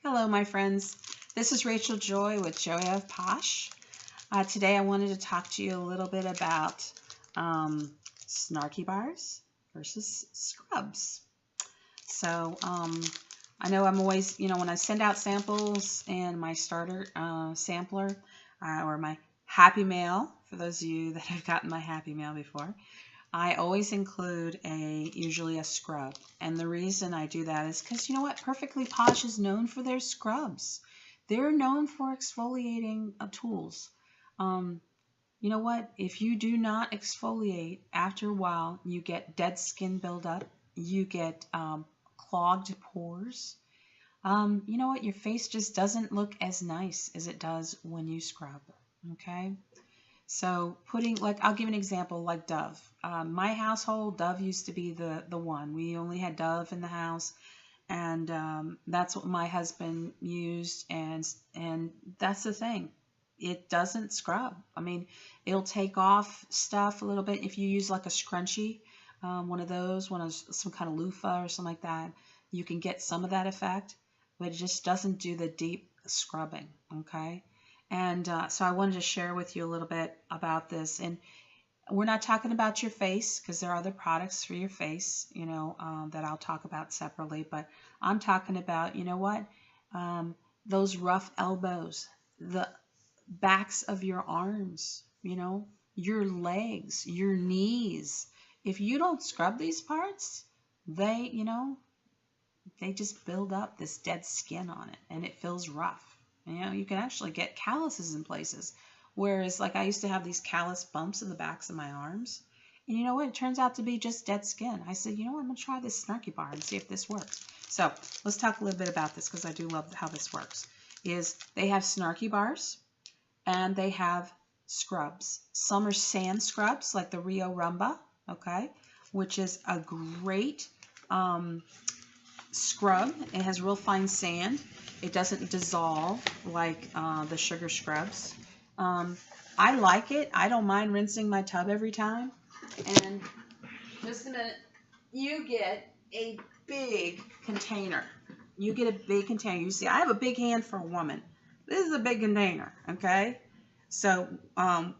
Hello, my friends. This is Rachel Joy with Joy of Posh. Today I wanted to talk to you a little bit about snarky bars versus scrubs. So I know I'm always, when I send out samples and my starter sampler or my Happy Mail, for those of you that have gotten my Happy Mail before, I always include usually a scrub. And the reason I do that is because you know what? Perfectly Posh is known for their scrubs. They're known for exfoliating tools. You know what? If you do not exfoliate, after a while, you get dead skin buildup. You get clogged pores. You know what? Your face just doesn't look as nice as it does when you scrub. Okay? So I'll give an example, like Dove. My household, Dove used to be the one. We only had Dove in the house, and that's what my husband used, and that's the thing. It doesn't scrub. I mean, it'll take off stuff a little bit. If you use like a scrunchie, one of those, some kind of loofah or something like that, you can get some of that effect, but it just doesn't do the deep scrubbing, okay? And so I wanted to share with you a little bit about this. And we're not talking about your face because there are other products for your face, that I'll talk about separately. But I'm talking about, you know what, those rough elbows, the backs of your arms, your legs, your knees. If you don't scrub these parts, they just build up this dead skin on it, and it feels rough. You can actually get calluses in places. Whereas, like, I used to have these callus bumps in the backs of my arms. And you know what? It turns out to be just dead skin. I said, you know what? I'm going to try this Snarky bar and see if this works. So let's talk a little bit about this because I do love how this works. They have Snarky bars and they have scrubs. Some are sand scrubs like the Rio Rumba, okay, which is a great scrub. It has real fine sand. It doesn't dissolve like the sugar scrubs. I like it. I don't mind rinsing my tub every time. And just a minute, you get a big container. You get a big container. You see, I have a big hand for a woman. This is a big container, okay? So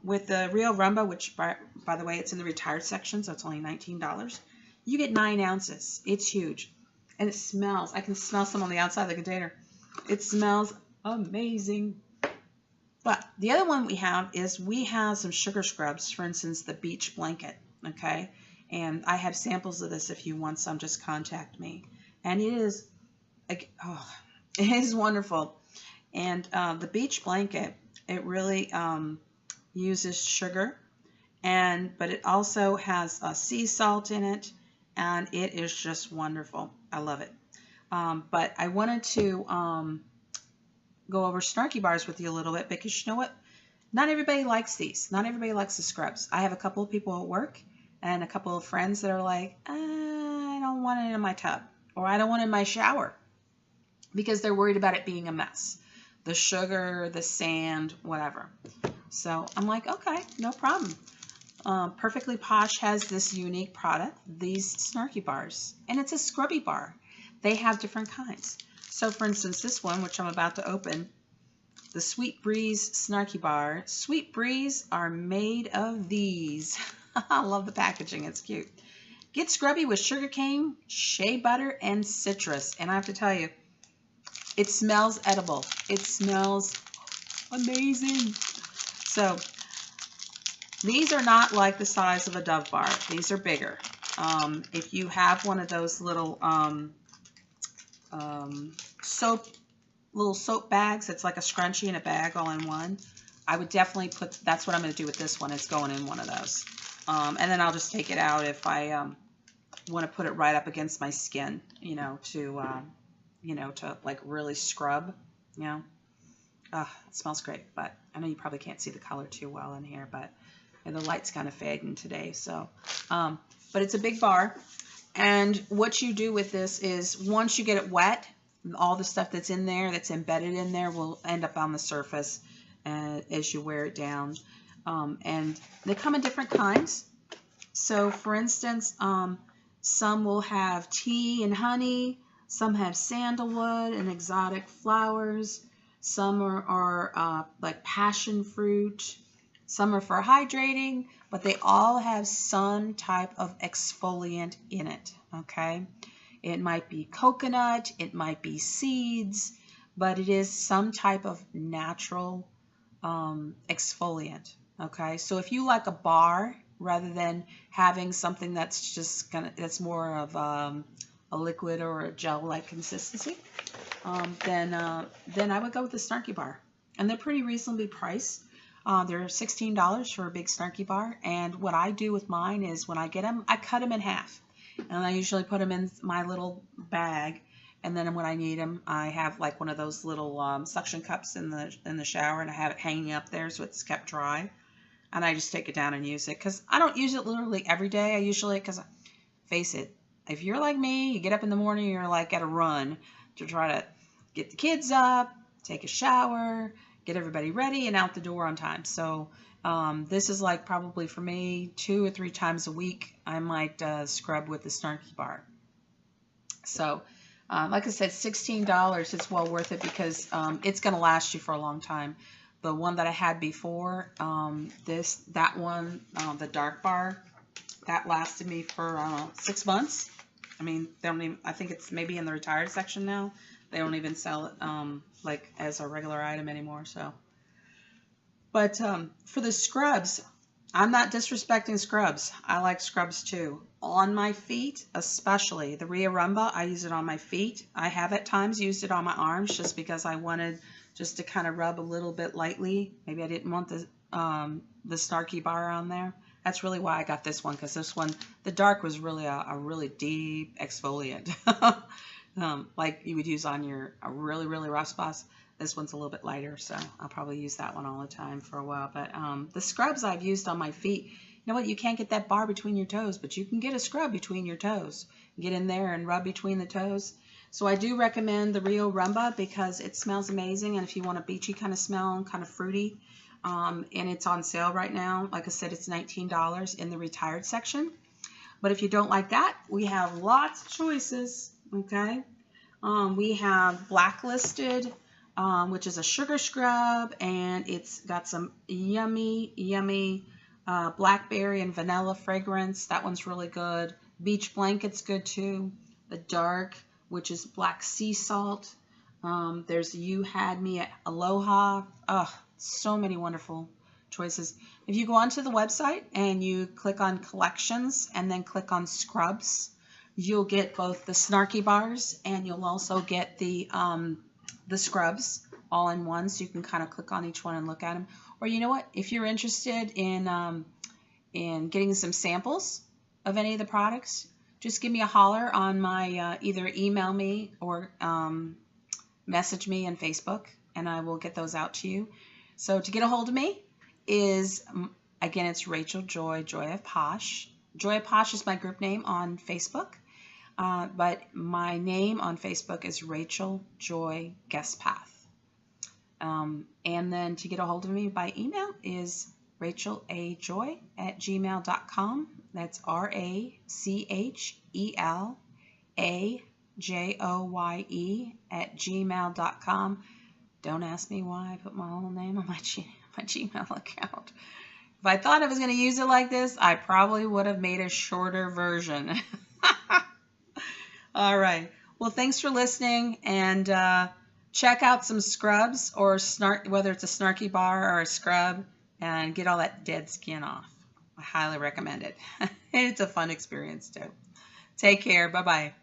with the Rio Rumba, which by the way, it's in the retired section, so it's only $19, you get 9 ounces. It's huge. And it smells. I can smell some on the outside of the container. It smells amazing. But the other one we have some sugar scrubs, for instance, the beach blanket, okay? And I have samples of this. If you want some, just contact me. And it is, it is wonderful. And the beach blanket, it really uses sugar, but it also has sea salt in it, and it is just wonderful. I love it. But I wanted to go over Snarky bars with you a little bit because you know what? Not everybody likes these. Not everybody likes the scrubs. I have a couple of people at work and a couple of friends that are like, I don't want it in my tub, or I don't want it in my shower, because they're worried about it being a mess. The sugar, the sand, whatever. So I'm like, okay, no problem. Perfectly Posh has this unique product, these Snarky bars, and it's a scrubby bar. They have different kinds. So for instance, this one, which I'm about to open, the Sweet Breeze Snarky bar. Sweet Breeze are made of these. I love the packaging, it's cute. Get scrubby with sugarcane, shea butter, and citrus. And I have to tell you, it smells edible. It smells amazing. So these are not like the size of a Dove bar. These are bigger. If you have one of those little soap bags, it's like a scrunchie in a bag all in one, I would definitely that's what I'm going to do with this one. It's going in one of those. And then I'll just take it out if I want to put it right up against my skin, to like really scrub, it smells great, but I know you probably can't see the color too well in here, but the light's kind of fading today. So, but it's a big bar. And what you do with this is once you get it wet, all the stuff that's in there, that's embedded in there, will end up on the surface as you wear it down. And they come in different kinds. So for instance, some will have tea and honey. Some have sandalwood and exotic flowers. Some are like passion fruit. Some are for hydrating, but they all have some type of exfoliant in it, okay? It might be coconut, it might be seeds, but it is some type of natural exfoliant, okay? So if you like a bar rather than having something that's just that's more of a liquid or a gel-like consistency, then I would go with the Snarky bar. And they're pretty reasonably priced. They're $16 for a big Snarky bar. And what I do with mine is when I get them, I cut them in half. And I usually put them in my little bag. And then when I need them, I have like one of those little suction cups in the shower, and I have it hanging up there so it's kept dry. And I just take it down and use it, because I don't use it literally every day. I usually, because face it, if you're like me, you get up in the morning, you're like at a run to try to get the kids up, take a shower, get everybody ready, and out the door on time. So this is like probably for me 2 or 3 times a week I might scrub with the Snarky bar. So like I said, $16, it's well worth it, because it's going to last you for a long time. The one that I had before, that one, the dark bar, that lasted me for 6 months. I mean, they don't even, I think it's maybe in the retired section now. They don't even sell it like as a regular item anymore. So, but for the scrubs, I'm not disrespecting scrubs. I like scrubs too. On my feet, especially the Ria Rumba, I use it on my feet. I have at times used it on my arms just because I wanted just to kind of rub a little bit lightly. Maybe I didn't want the Snarky bar on there. That's really why I got this one, because this one, the dark, was really a really deep exfoliant. Like you would use on your really, really rough spots. This one's a little bit lighter, so I'll probably use that one all the time for a while. But the scrubs I've used on my feet, you know what? You can't get that bar between your toes, but you can get a scrub between your toes. Get in there and rub between the toes. So I do recommend the Rio Rumba because it smells amazing, and if you want a beachy kind of smell, kind of fruity, and it's on sale right now. Like I said, it's $19 in the retired section. But if you don't like that, we have lots of choices, okay? We have Blacklisted, which is a sugar scrub, and it's got some yummy, yummy blackberry and vanilla fragrance. That one's really good. Beach Blanket's good too. The dark, which is black sea salt. There's You Had Me at Aloha. So many wonderful choices. If you go onto the website and you click on collections and then click on scrubs, you'll get both the Snarky bars and you'll also get the scrubs all in one, so you can kind of click on each one and look at them. Or you know what? If you're interested in getting some samples of any of the products, just give me a holler on my either email me or message me on Facebook, and I will get those out to you. So to get a hold of me is, again, it's Rachel Joy, Joy of Posh. Joy of Posh is my group name on Facebook, but my name on Facebook is Rachel Joy Guestpath. And then to get a hold of me by email is rachelajoy@gmail.com. That's RACHELAJOYE@gmail.com. Don't ask me why I put my whole name on my Gmail account. If I thought I was going to use it like this, I probably would have made a shorter version. All right. Well, thanks for listening, and check out some scrubs, or whether it's a Snarky bar or a scrub, and get all that dead skin off. I highly recommend it. It's a fun experience too. Take care. Bye-bye.